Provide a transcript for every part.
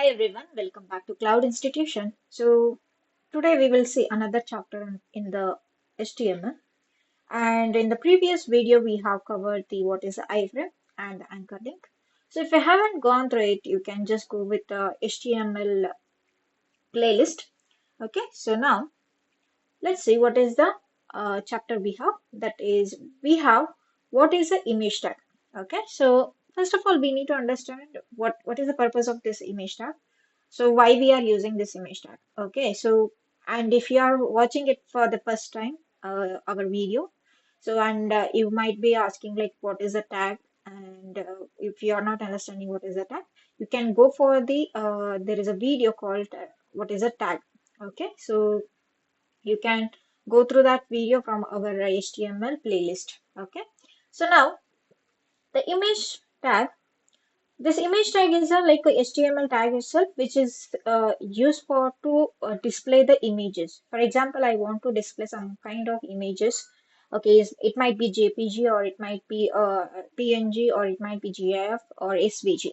Hi everyone, welcome back to Cloud Institution. So today we will see another chapter in the HTML. And in the previous video we have covered the what is the iframe and the anchor link. So if you haven't gone through it, you can just go with the HTML playlist. Okay, so now let's see what is the chapter we have. That is, we have what is the image tag. Okay, so first of all we need to understand what is the purpose of this image tag. So why we are using this image tag. Okay, so and if you are watching it for the first time, our video, so and you might be asking like what is a tag, and if you are not understanding what is a tag, you can go for the there is a video called what is a tag. Okay, so you can go through that video from our HTML playlist. Okay, so now the image tag, this image tag is a like a HTML tag itself, which is used for to display the images. For example, I want to display some kind of images. Okay, it might be JPG or it might be PNG or it might be GIF or SVG.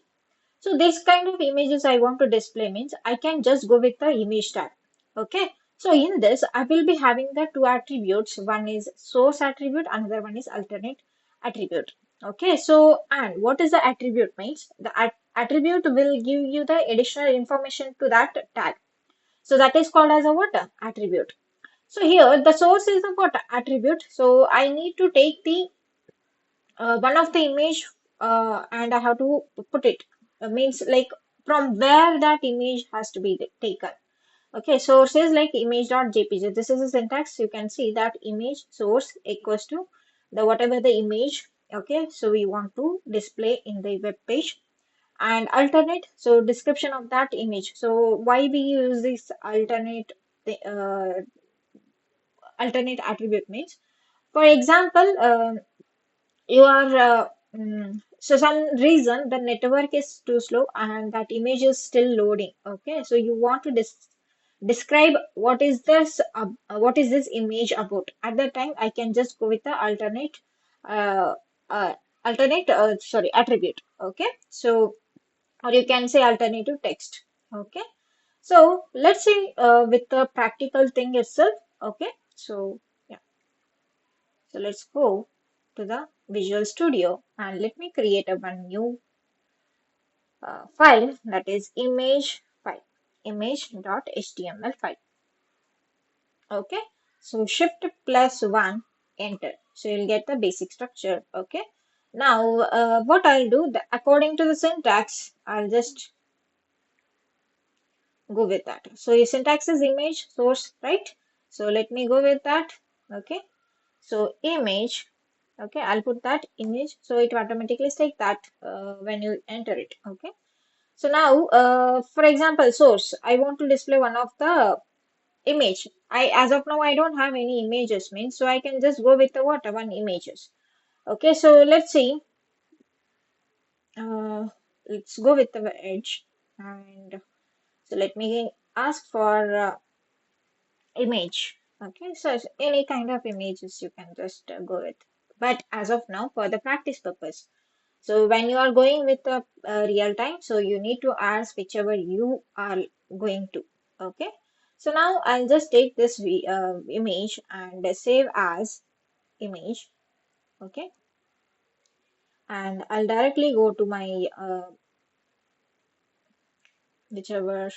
So this kind of images I want to display means I can just go with the image tag. Okay. So in this, I will be having the two attributes. One is source attribute, another one is alternate attribute. Okay. So, and what is the attribute means? The attribute will give you the additional information to that tag. So that is called as a what? Attribute. So here the source is a what? Attribute. So I need to take the one of the image and I have to put it. Means like from where that image has to be taken. Okay, source is like image.jpg. This is the syntax. You can see that image source equals to the whatever the image. Okay, so we want to display in the web page and alternate. So description of that image. So why we use this uh, alternate attribute means, for example, you are so some reason the network is too slow and that image is still loading. Okay, so you want to describe what is this image about. At that time I can just go with the uh, uh, alternate sorry attribute. Okay, so or you can say alternative text. Okay, so let's see with the practical thing itself. Okay, so yeah, so let's go to the Visual Studio and let me create a one new file, that is image file, image.html file. Okay, so shift plus one, enter. So you'll get the basic structure. Okay, now what I'll do, according to the syntax, I'll just go with that. So your syntax is image source, right? So let me go with that. Okay, so image. Okay, I'll put that image, so it automatically take that when you enter it. Okay, so now for example, source, I want to display one of the image. I as of now I don't have any images means, so I can just go with the what one images. Okay, so let's see, uh, let's go with the edge, and so let me ask for image. Okay, so any kind of images you can just go with, but as of now for the practice purpose. So when you are going with the real time, so you need to ask whichever you are going to. Okay, so now I'll just take this image and save as image. Okay, and I'll directly go to my whichever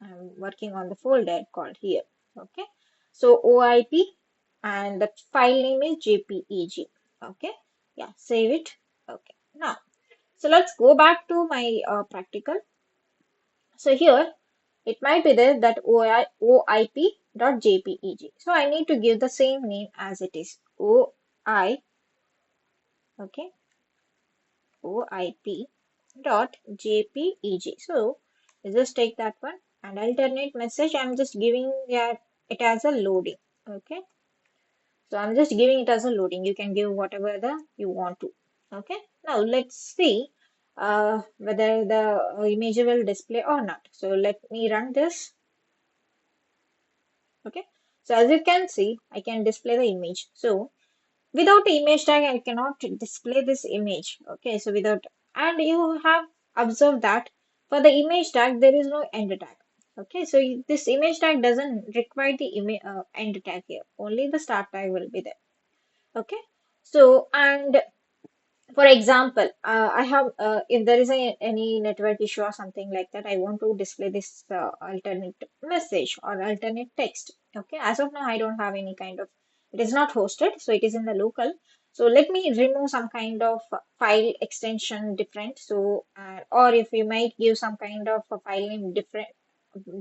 I'm working on the folder called here. Okay, so OIP and the file name is JPEG. Okay, yeah, save it. Okay, now so let's go back to my practical. So here it might be there that OIP.jpeg. So I need to give the same name as it is. OI, okay, OIP.jpeg. So I just take that one and alternate message. I'm just giving it as a loading. Okay. So I'm just giving it as a loading. You can give whatever the you want to. Okay. Now let's see whether the image will display or not. So let me run this. Okay. So as you can see, I can display the image. So without the image tag, I cannot display this image. Okay. So without, and you have observed that For the image tag, there is no end tag. Okay, so this image tag doesn't require the end tag here. Only the start tag will be there. Okay, so and for example, I have if there is any network issue or something like that, I want to display this alternate message or alternate text. Okay, as of now, I don't have any kind of. It is not hosted, so it is in the local. So let me remove some kind of file extension different. So or if you might give some kind of a file name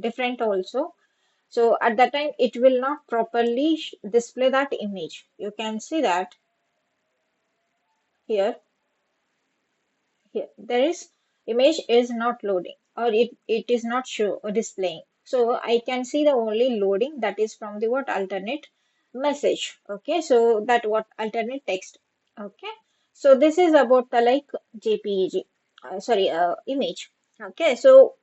different also. So at that time, it will not properly display that image. You can see that here. Here there is image is not loading, or it is not show or displaying. So I can see the only loading that is from the what alternate message. Okay, so that what alternate text. Okay, so this is about the like JPEG, sorry, image. Okay, so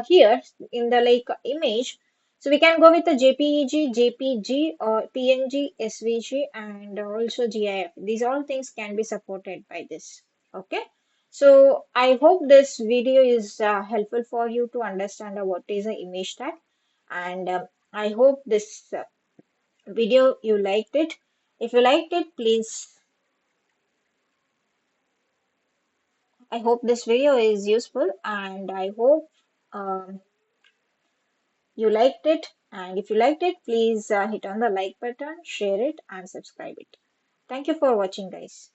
here in the like image, so we can go with the JPEG, JPG, or PNG, SVG, and also GIF. These all things can be supported by this. Okay, so I hope this video is helpful for you to understand what is an image tag, and I hope this video you liked it. If you liked it, please. I hope this video is useful, and I hope um, you liked it. And if you liked it, please hit on the like button, share it, and subscribe it. Thank you for watching, guys.